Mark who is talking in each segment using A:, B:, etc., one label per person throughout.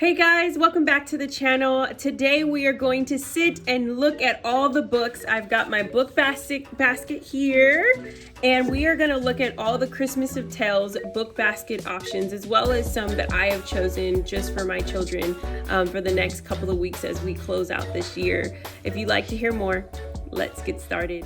A: Hey guys, welcome back to the channel. Today we are going to sit and look at all the books. I've got my book basket here, and we are going to look at all the Christmas of Tales book basket options, as well as some that I have chosen just for my children for the next couple of weeks as we close out this year. If you'd like to hear more, let's get started.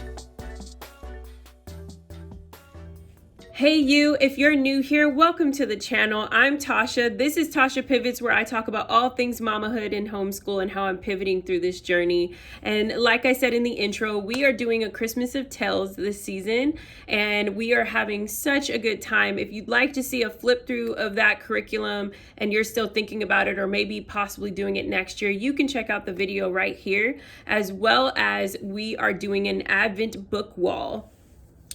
A: Hey you, if you're new here, welcome to the channel. I'm Tasha. This is Tasha Pivots, where I talk about all things mamahood and homeschool and how I'm pivoting through this journey. And like I said in the intro, we are doing a Christmas of Tales this season, and we are having such a good time. If you'd like to see a flip through of that curriculum and you're still thinking about it or maybe possibly doing it next year, you can check out the video right here, as well as we are doing an Advent book wall.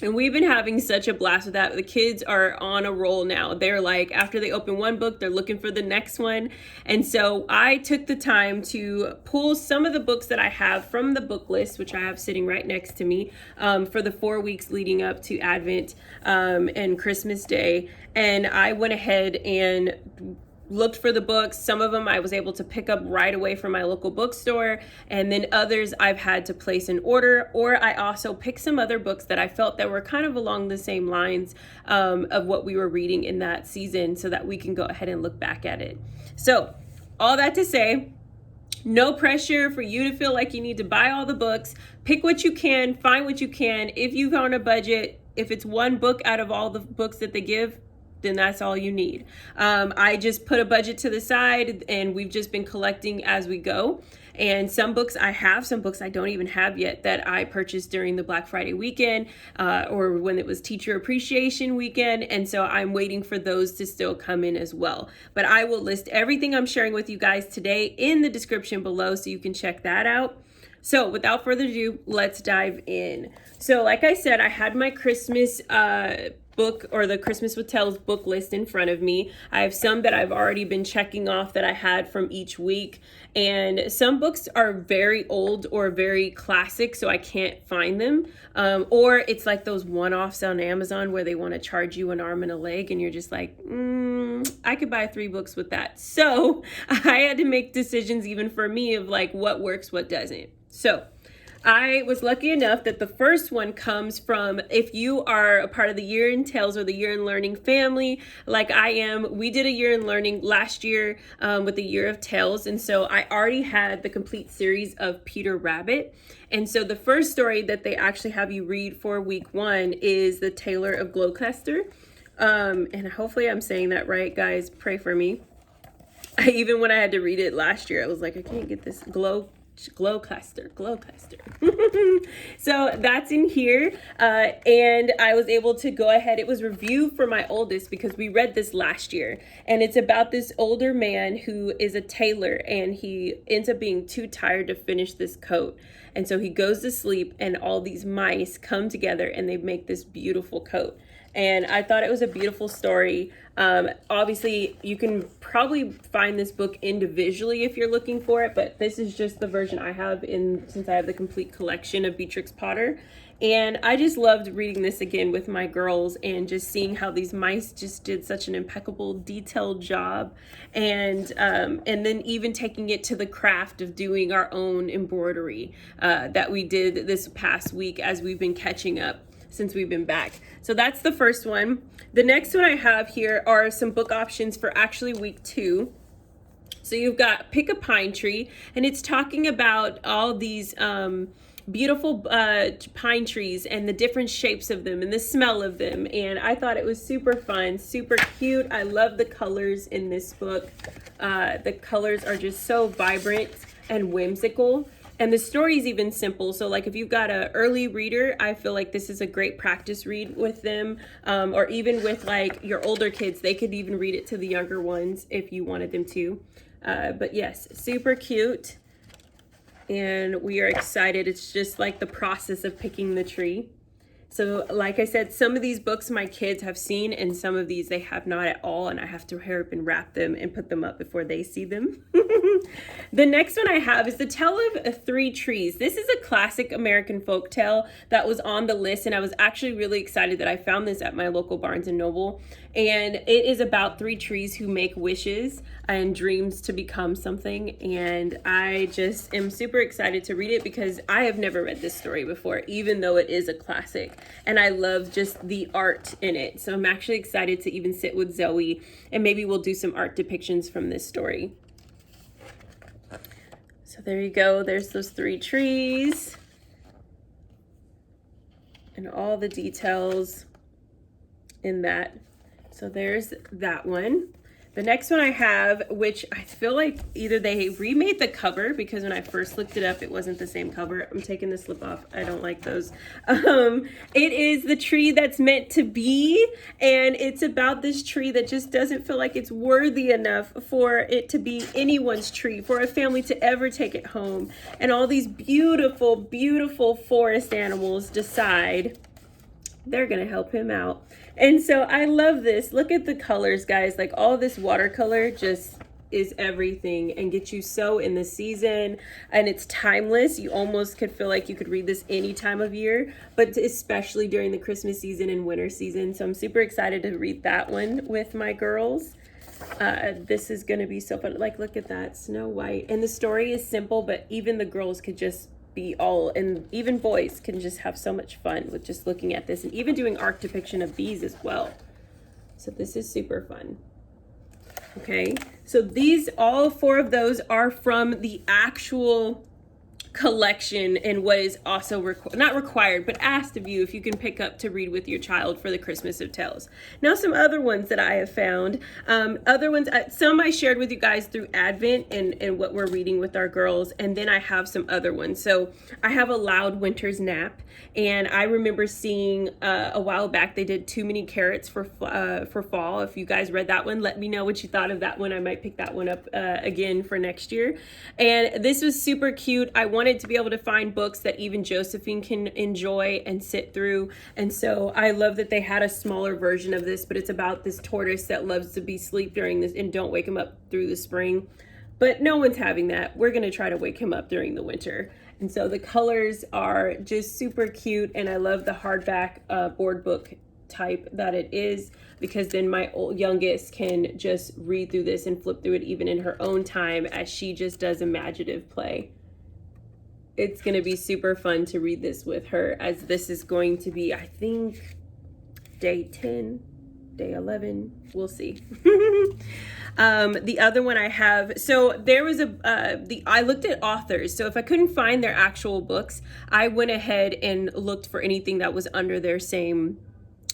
A: And we've been having such a blast with that. The kids are on a roll now. They're like, after they open one book, they're looking for the next one. And so I took the time to pull some of the books that I have from the book list, which I have sitting right next to me, for the 4 weeks leading up to Advent and Christmas Day. And I went ahead and looked for the books. Some of them I was able to pick up right away from my local bookstore, and then others I've had to place an order, or I also picked some other books that I felt that were kind of along the same lines of what we were reading in that season, so that we can go ahead and look back at it. So all that to say, no pressure for you to feel like you need to buy all the books. Pick what you can, find what you can. If you've on a budget, if it's one book out of all the books that they give, then that's all you need. I just put a budget to the side, and we've just been collecting as we go. And some books I have, some books I don't even have yet that I purchased during the Black Friday weekend or when it was Teacher Appreciation Weekend. And so I'm waiting for those to still come in as well. But I will list everything I'm sharing with you guys today in the description below, so you can check that out. So without further ado, let's dive in. So like I said, I had my Christmas book, or the Christmas with Tales book list, in front of me. I have some that I've already been checking off that I had from each week, and some books are very old or very classic, so I can't find them, or it's like those one-offs on Amazon where they want to charge you an arm and a leg, and you're just like, I could buy 3 books with that. So I had to make decisions, even for me, of like what works, what doesn't. So I was lucky enough that the first one comes from, if you are a part of the Year in Tales or the Year in Learning family, like I am. We did a Year in Learning last year with the Year of Tales. And so I already had the complete series of Peter Rabbit. And so the first story that they actually have you read for week 1 is The Tailor of Gloucester. And hopefully I'm saying that right, guys. Pray for me. Even when I had to read it last year, I was like, I can't get this Gloucester. So that's in here, and I was able to go ahead. It was reviewed for my oldest because we read this last year, and it's about this older man who is a tailor, and he ends up being too tired to finish this coat, and so he goes to sleep, and all these mice come together and they make this beautiful coat. And I thought it was a beautiful story. Obviously, you can probably find this book individually if you're looking for it, but this is just the version I have since I have the complete collection of Beatrix Potter. And I just loved reading this again with my girls and just seeing how these mice just did such an impeccable, detailed job. And then even taking it to the craft of doing our own embroidery that we did this past week as we've been catching up since we've been back. So that's the first one. The next one I have here are some book options for actually week 2. So you've got Pick a Pine Tree, and it's talking about all these beautiful pine trees and the different shapes of them and the smell of them. And I thought it was super fun, super cute. I love the colors in this book. The colors are just so vibrant and whimsical. And the story is even simple. So like if you've got an early reader, I feel like this is a great practice read with them. Or even with like your older kids, they could even read it to the younger ones if you wanted them to. But yes, super cute. And we are excited. It's just like the process of picking the tree. So like I said, some of these books my kids have seen and some of these they have not at all, and I have to hurry up and wrap them and put them up before they see them. The next one I have is The Tale of Three Trees. This is a classic American folktale that was on the list, and I was actually really excited that I found this at my local Barnes and Noble. And it is about three trees who make wishes and dreams to become something. And I just am super excited to read it because I have never read this story before, even though it is a classic. And I love just the art in it. So I'm actually excited to even sit with Zoe and maybe we'll do some art depictions from this story. So there you go. There's those three trees and all the details in that. So there's that one. The next one I have, which I feel like either they remade the cover because when I first looked it up, it wasn't the same cover. I'm taking the slip off. I don't like those. It is The Tree That's Meant to Be. And it's about this tree that just doesn't feel like it's worthy enough for it to be anyone's tree, for a family to ever take it home. And all these beautiful, beautiful forest animals decide they're gonna help him out. And so I love this. Look at the colors, guys. Like all this watercolor just is everything and gets you so in the season, and it's timeless. You almost could feel like you could read this any time of year, but especially during the Christmas season and winter season. So I'm super excited to read that one with my girls. This is gonna be so fun. Like, look at that, Snow White. And the story is simple, but even the girls could just be all, and even boys can just have so much fun with just looking at this and even doing art depiction of bees as well. So this is super fun. Okay, so these, all four of those are from the actual collection and what is also not required but asked of you if you can pick up to read with your child for the Christmas of Tales. Now some other ones that I have found, other ones, some I shared with you guys through Advent and what we're reading with our girls, and then I have some other ones. So I have A Loud Winter's Nap, and I remember seeing a while back they did Too Many Carrots for fall. If you guys read that one, let me know what you thought of that one. I might pick that one up again for next year. And this was super cute. I wanted to be able to find books that even Josephine can enjoy and sit through, and so I love that they had a smaller version of this, but it's about this tortoise that loves to be asleep during this and don't wake him up through the spring, but no one's having that. We're going to try to wake him up during the winter. And so the colors are just super cute, and I love the hardback board book type that it is, because then my youngest can just read through this and flip through it even in her own time as she just does imaginative play. It's going to be super fun to read this with her, as this is going to be, I think, day 10, day 11. We'll see. The other one I have, so there was I looked at authors. So if I couldn't find their actual books, I went ahead and looked for anything that was under their same,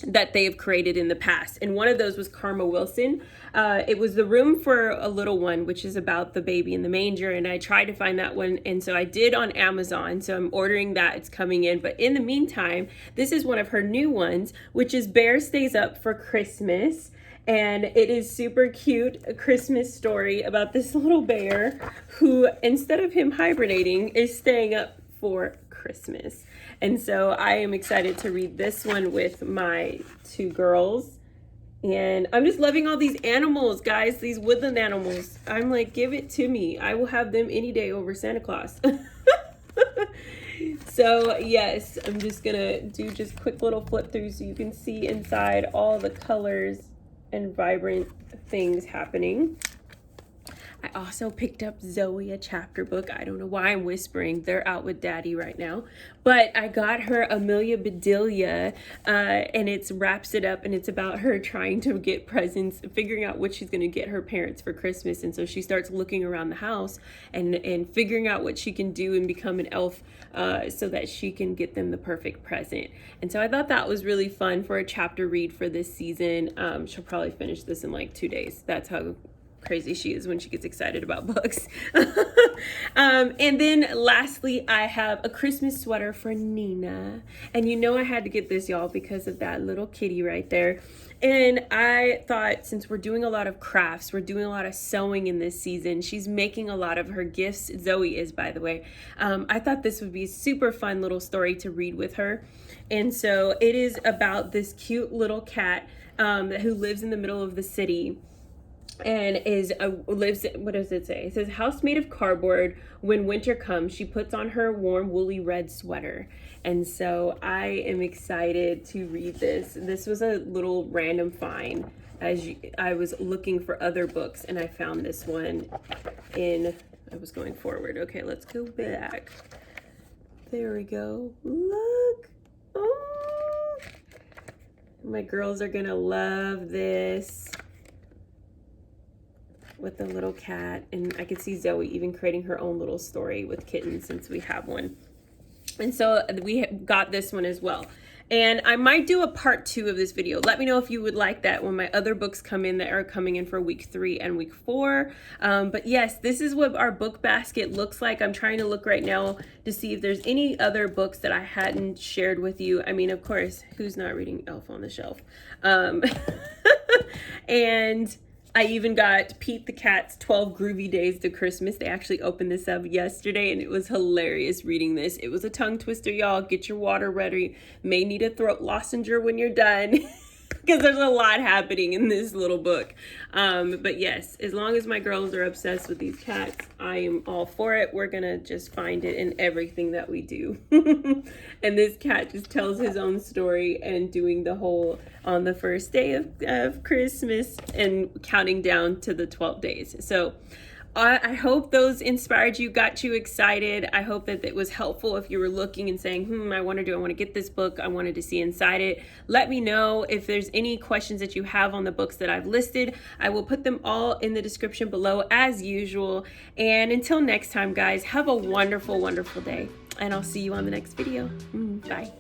A: that they have created in the past. And one of those was Karma Wilson. It was The Room for a Little One, which is about the baby in the manger. And I tried to find that one. And so I did on Amazon. So I'm ordering that. It's coming in. But in the meantime, this is one of her new ones, which is Bear Stays Up for Christmas. And it is super cute, a Christmas story about this little bear who, instead of him hibernating, is staying up for Christmas. And so I am excited to read this one with my two girls. And I'm just loving all these animals, guys, these woodland animals. I'm like, give it to me. I will have them any day over Santa Claus. So yes, I'm just gonna do just quick little flip through so you can see inside all the colors and vibrant things happening. I also picked up Zoe a chapter book. I don't know why I'm whispering. They're out with Daddy right now. But I got her Amelia Bedelia, and it wraps it up, and it's about her trying to get presents, figuring out what she's going to get her parents for Christmas. And so she starts looking around the house and figuring out what she can do and become an elf so that she can get them the perfect present. And so I thought that was really fun for a chapter read for this season. She'll probably finish this in like 2 days. That's how crazy she is when she gets excited about books. And then lastly, I have a Christmas sweater for Nina. And you know I had to get this, y'all, because of that little kitty right there. And I thought, since we're doing a lot of crafts, we're doing a lot of sewing in this season, she's making a lot of her gifts. Zoe is, by the way. I thought this would be a super fun little story to read with her. And so it is about this cute little cat who lives in the middle of the city. And lives, what does it say? It says, house made of cardboard. When winter comes, she puts on her warm woolly red sweater. And so I am excited to read this. This was a little random find I was looking for other books, and I found this one I was going forward. Okay, let's go back. There we go. Look. Oh, my girls are gonna love this. With the little cat, and I could see Zoe even creating her own little story with kittens since we have one. And so we got this one as well. And I might do a part 2 of this video. Let me know if you would like that when my other books come in that are coming in for week 3 and week 4. But yes, this is what our book basket looks like. I'm trying to look right now to see if there's any other books that I hadn't shared with you. I mean, of course, who's not reading Elf on the Shelf? And I even got Pete the Cat's 12 Groovy Days to Christmas. They actually opened this up yesterday, and it was hilarious reading this. It was a tongue twister, y'all. Get your water ready. May need a throat lozenger when you're done. Because there's a lot happening in this little book. But yes, as long as my girls are obsessed with these cats, I am all for it. We're going to just find it in everything that we do. And this cat just tells his own story and doing the whole on the first day of Christmas and counting down to the 12 days. So I hope those inspired you, got you excited. I hope that it was helpful if you were looking and saying, I want to get this book. I wanted to see inside it. Let me know if there's any questions that you have on the books that I've listed. I will put them all in the description below as usual. And until next time, guys, have a wonderful, wonderful day. And I'll see you on the next video. Bye.